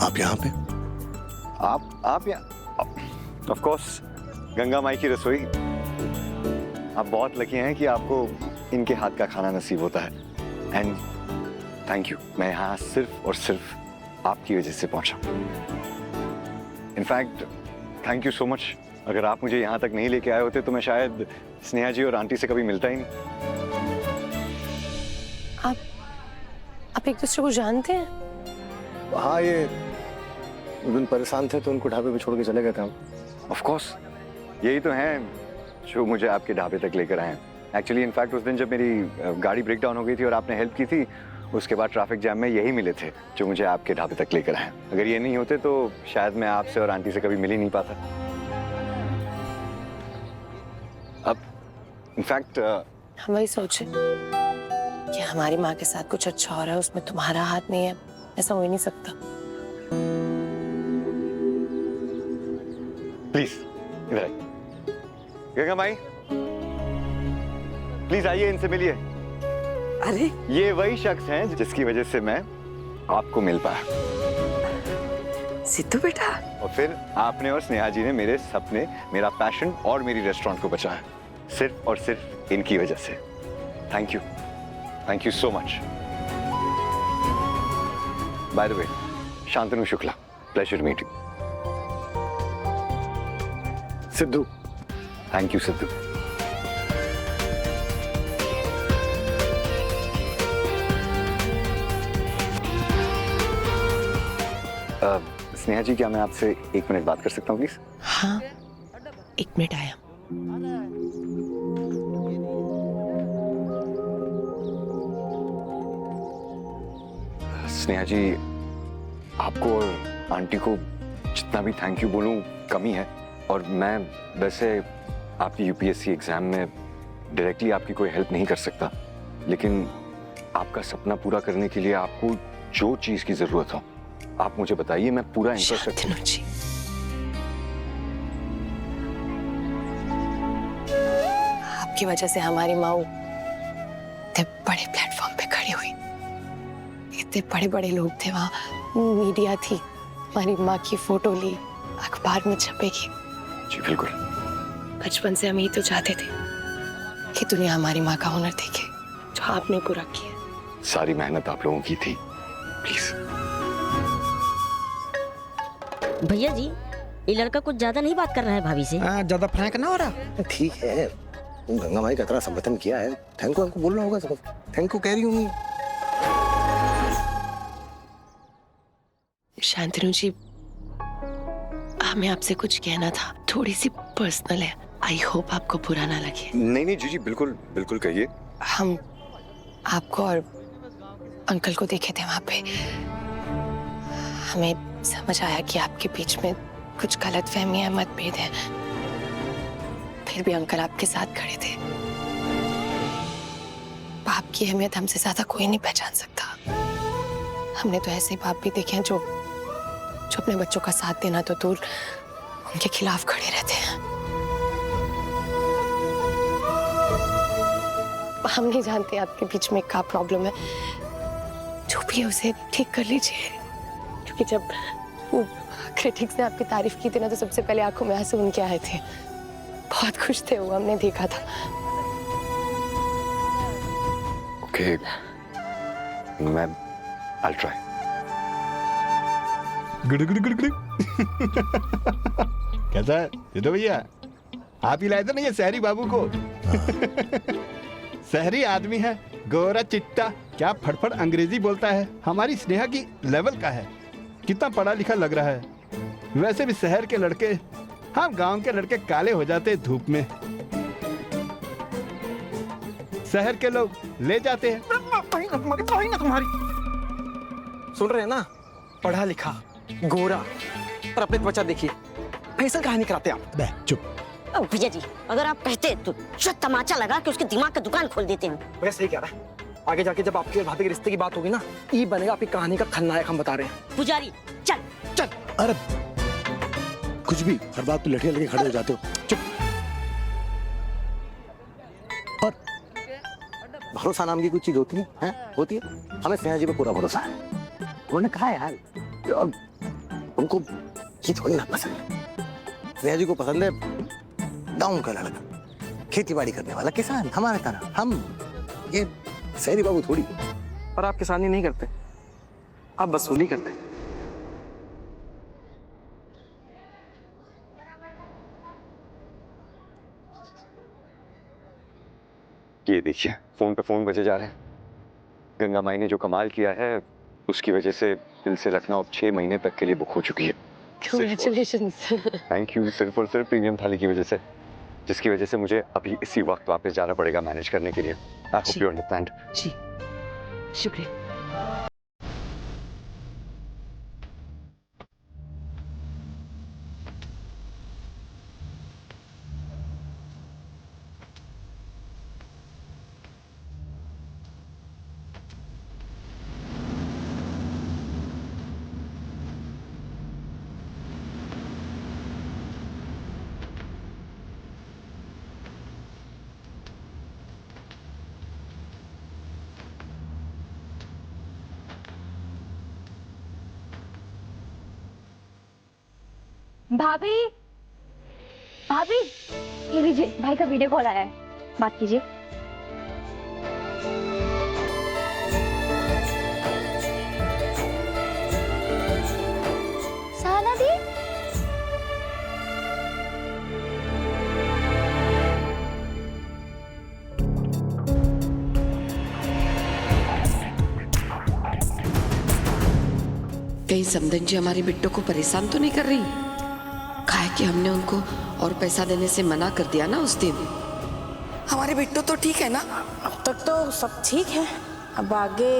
आप यहाँ पे? आप यहाँ? ऑफ कोर्स, गंगा माई की रसोई। आप बहुत लकी हैं कि आपको इनके हाथ का खाना नसीब होता है। एंड थैंक यू, मैं यहाँ सिर्फ और सिर्फ आपकी वजह से पहुंचा। In fact thank you so much. अगर आप मुझे यहाँ तक नहीं लेके आए होते तो मैं शायद स्नेहा जी और आंटी से कभी मिलता ही नहीं। आप एक दूसरे को जानते हैं? हाँ, ये उस दिन परेशान थे तो उनको ढाबे पे छोड़ के चले गए थे हम। ऑफ कोर्स, यही तो हैं जो मुझे आपके ढाबे तक लेकर आए हैं। एक्चुअली इनफैक्ट उस दिन जब मेरी गाड़ी ब्रेक डाउन हो गई थी और आपने हेल्प की थी, उसके बाद ट्रैफिक जैम में यही मिले थे जो मुझे आपके ढाबे तक लेकर आए। अगर ये नहीं होते तो शायद मैं आपसे और आंटी से कभी मिल ही नहीं पाता। अब इनफैक्ट हम वही सोचे कि हमारी माँ के साथ कुछ अच्छा हो रहा है, उसमें तुम्हारा हाथ नहीं है। ऐसा हो ही नहीं सकता। प्लीज इधर आइए। गंगा माई, प्लीज आइए, इनसे मिलिए। अरे ये वही शख्स हैं जिसकी वजह से मैं आपको मिल पाया। सिद्धू बेटा, और फिर आपने और स्नेहा जी ने मेरे सपने, मेरा पैशन और मेरी रेस्टोरेंट को बचाया, सिर्फ और सिर्फ इनकी वजह से। Thank you so much. By the way, Shantanu Shukla, pleasure meeting. Sidhu. Thank you Sidhu. Sneha ji, क्या मैं आपसे 1 मिनट बात कर सकता हूँ प्लीज? हाँ, 1 मिनट आया। स्नेहा जी, आपको और आंटी को जितना भी थैंक यू बोलूं कमी है। और मैं वैसे आपकी यूपीएससी एग्जाम में डायरेक्टली आपकी कोई हेल्प नहीं कर सकता, लेकिन आपका सपना पूरा करने के लिए आपको जो चीज की जरूरत हो आप मुझे बताइए, मैं पूरा इंफ्रास्ट्रक्चर। शांतनु जी, आपकी वजह से हमारी माँ इतने बड़े प्लेटफॉर्म पे खड़ी हुई। इतने बड़े बड़े लोग थे वहाँ, मीडिया थी, हमारी माँ की फोटो ली, अखबार में छपेगी। जी बिल्कुल। बचपन से हम यही तो चाहते थे कि दुनिया हमारी माँ का हुनर देखे, जो आपने पूरा किया। सारी मेहनत आप लोगों की थी। प्लीज। भैया जी, ये लड़का कुछ ज्यादा नहीं बात कर रहा है भाभी से? ज्यादा फ्रैंक ना हो रहा। ठीक है, गंगा माई का इतना संबोधन किया है, थैंक यू हमको बोलना होगा। सब थैंक यू कह रही हूँ। शांतनु जी, हमें आपसे कुछ कहना था, थोड़ी सी पर्सनल है। आई होप आपको बुरा ना लगे। नहीं जी जी, बिल्कुल बिल्कुल कहिए। हम आपको और अंकल को देखे थे वहां पे। हमें समझ आया कि आपके बीच में कुछ गलतफहमी है, मतभेद है। फिर भी अंकल आपके साथ खड़े थे। बाप की अहमियत हमसे ज्यादा कोई नहीं पहचान सकता। हमने तो ऐसे बाप भी देखे हैं जो अपने बच्चों का साथ देना तो दूर, उनके खिलाफ खड़े रहते हैं। हम नहीं जानते आपके बीच में क्या प्रॉब्लम है। जो भी है उसे ठीक कर लीजिए, क्योंकि जब वो क्रिटिक्स ने आपकी तारीफ की थी ना, तो सबसे पहले आंखों में आंसू उनके आए थे। बहुत खुश थे वो, हमने देखा था। ओके, मैं I'll try। Good good good good. कैसा है सिद्धू भैया? आप ही लाए थे ना ये शहरी बाबू को? शहरी आदमी है, गोरा चिट्टा, क्या फटफट अंग्रेजी बोलता है। हमारी स्नेहा की लेवल का है, कितना पढ़ा लिखा लग रहा है। वैसे भी शहर के लड़के, हम गांव के लड़के काले हो जाते धूप में, शहर के लोग ले जाते हैं। तुम्हारी सुन रहे हैं ना, पढ़ा लिखा, गोरा, और अपनी त्वचा देखिए। ऐसा कहानी कराते आप। बे चुप। भैया जी, अगर आप कहते तो जो तमाचा लगा कि उसके दिमाग का दुकान खोल देते हैं। भैया सही कह रहा है। आगे जाके जब आपके और भाभी के रिश्ते की बात होगी ना, ये बनेगा आपकी कहानी का खलनायक। हम बता रहे हैं। पुजारी चल चल। अरे कुछ भी, हर बात पे लठियां लेके खड़े हो जाते हो। चुप। और भरोसा नाम की कुछ चीज होती है? होती है। हमें स्नेहा जी पे पूरा भरोसा है। उन्होंने कहा यार, उनको ये थोड़ी ना पसंद है। स्नेहा जी को पसंद है गाँव का लड़का, खेती बाड़ी करने वाला किसान, हमारे तरह। हम ये सैनी बाबू थोड़ी। पर आप किसानी नहीं करते, आप वसूली करते। ये देखिए फोन पे फोन बजे जा रहे हैं। गंगा माई ने जो कमाल किया है उसकी वजह से दिल से लखनऊ अब 6 महीने तक के लिए बुक हो चुकी है। Congratulations. Thank you. सिर्फ और सिर्फ प्रीमियम थाली की वजह से, जिसकी वजह से मुझे अभी इसी वक्त वापस जाना पड़ेगा मैनेज करने के लिए। I hope you understand. जी शुक्रिया। भाभी भाभी, ये लीजिए भाई का वीडियो कॉल आया है, बात कीजिए। सहाना दी, कहीं समदन जी हमारे बिट्टो को परेशान तो नहीं कर रही? काहे कि हमने उनको और पैसा देने से मना कर दिया ना उस दिन। हमारे बिट्टो तो ठीक है ना? अब तक तो सब ठीक है, अब आगे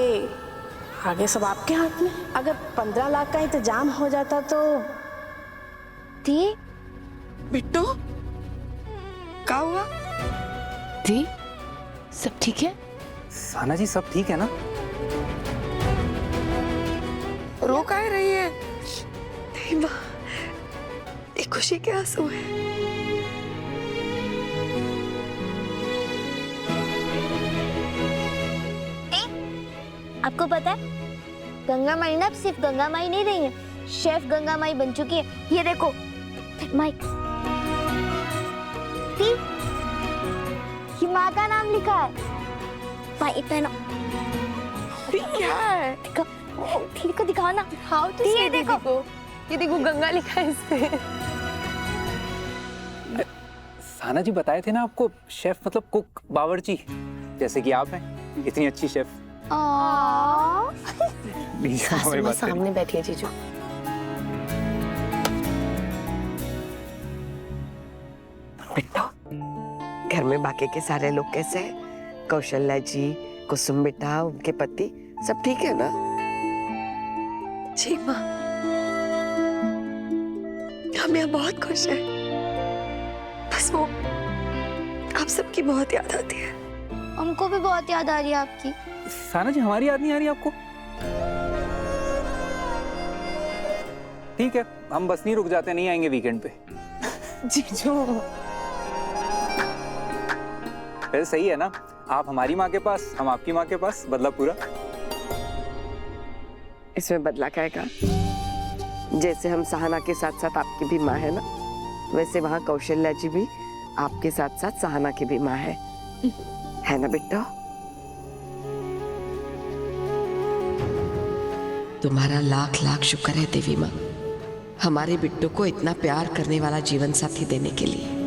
आगे सब आपके हाथ में। अगर 15 लाख का इंतजाम हो जाता तो। दी बिट्टो क्या हुआ? दी, सब ठीक है? साना जी सब ठीक है ना? रो काहे रही है? नहीं माँ, ये खुशी के आंसू है। आपको पता है गंगा माई ना सिर्फ गंगा माई नहीं रही है, शेफ गंगा माई बन चुकी है। ये देखो माइक, ये माँ का नाम लिखा है। माई पहनो। क्या है? ठीक को दिखाओ ना। हाउ टू से देखो, ये देखो गंगा लिखा है इस पे। साना जी बताए थे ना आपको, शेफ मतलब कुक, बावर्ची, जैसे कि आप हैं इतनी अच्छी शेफ। सासू माँ सामने बैठी है जीजू। बिट्टो, घर में बाकी के सारे लोग कैसे हैं? कौशल्या जी, कुसुम बेटा, उनके पति सब ठीक है ना? जी माँ, हम यहाँ बहुत खुश हैं। बस वो आप सबकी बहुत याद आती है। हमको भी बहुत याद आ रही है आपकी। साना जी हमारी याद नहीं आ रही आपको? ठीक है, हम बस नहीं रुक जाते, नहीं आएंगे वीकेंड पे। जीजू फिर सही है ना, आप हमारी माँ के पास, हम आपकी माँ के पास, बदला पूरा। इसमें बदला क्या है? जैसे हम सहाना के साथ साथ आपकी भी माँ है ना, वैसे वहाँ कौशल्या जी भी आपके साथ साथ सहाना की भी माँ है ना बेटा? तुम्हारा लाख लाख शुक्र है देवी माँ, हमारे बिट्टू को इतना प्यार करने वाला जीवन साथी देने के लिए।